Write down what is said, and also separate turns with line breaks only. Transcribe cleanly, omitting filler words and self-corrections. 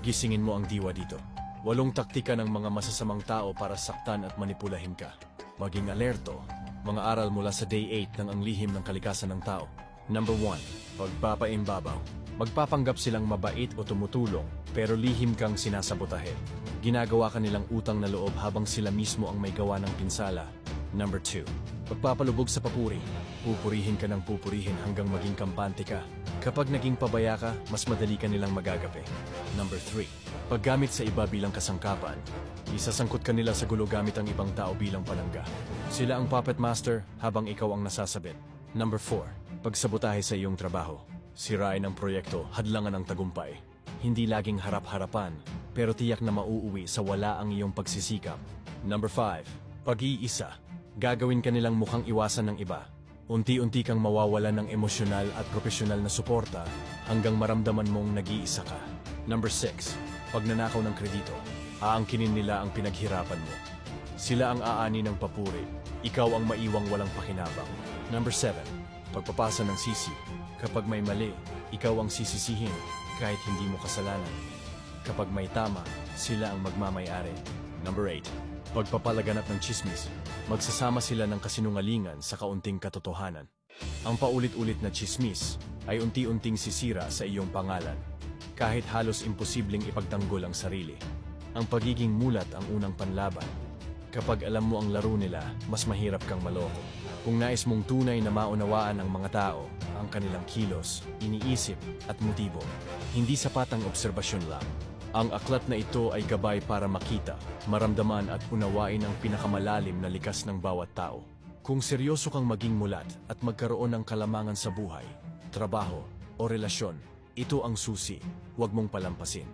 Gisingin mo ang diwa dito. 8 taktika ng mga masasamang tao para saktan at manipulahin ka. Maging alerto. Mga aral mula sa Day 8 ng Ang Lihim ng Kalikasan ng Tao. Number 1. Pagpapaimbabaw. Magpapanggap silang mabait o tumutulong, pero lihim kang sinasabotahe. Ginagawa ka nilang utang na loob habang sila mismo ang may gawa ng pinsala. Number 2. Pagpapalubog sa papuri. Pupurihin ka ng pupurihin hanggang maging kampante ka. Kapag naging pabaya ka, mas madali ka nilang magagape. Number 3. Paggamit sa iba bilang kasangkapan. Isasangkot ka nila sa gulo gamit ang ibang tao bilang panangga. Sila ang puppet master habang ikaw ang nasasabit. Number 4. Pagsabotahe sa iyong trabaho. Sirain ang proyekto, hadlangan ang tagumpay. Hindi laging harap-harapan, pero tiyak na mauuwi sa wala ang iyong pagsisikap. Number 5. Pag-iisa. Gagawin ka nilang mukhang iwasan ng iba. Unti-unti kang mawawalan ng emosyonal at profesional na suporta hanggang maramdaman mong nag-iisa ka. Number 6. Pagnanakaw ng kredito. Aangkinin nila ang pinaghirapan mo. Sila ang aani ng papuri. Ikaw ang maiwang walang pakinabang. Number 7. Pagpapasa ng sisi. Kapag may mali, ikaw ang sisisihin kahit hindi mo kasalanan. Kapag may tama, sila ang magmamayari. Number 8. Pagpapalaganap ng chismis. Magsasama sila ng kasinungalingan sa kaunting katotohanan. Ang paulit-ulit na chismis ay unti-unting sisira sa iyong pangalan, kahit halos imposibleng ipagtanggol ang sarili. Ang pagiging mulat ang unang panlaban. Kapag alam mo ang laro nila, mas mahirap kang maloko. Kung nais mong tunay na maunawaan ng mga tao, ang kanilang kilos, iniisip at motibo, hindi sapat ang obserbasyon lang. Ang aklat na ito ay gabay para makita, maramdaman at unawain ang pinakamalalim na likas ng bawat tao. Kung seryoso kang maging mulat at magkaroon ng kalamangan sa buhay, trabaho o relasyon, ito ang susi, huwag mong palampasin.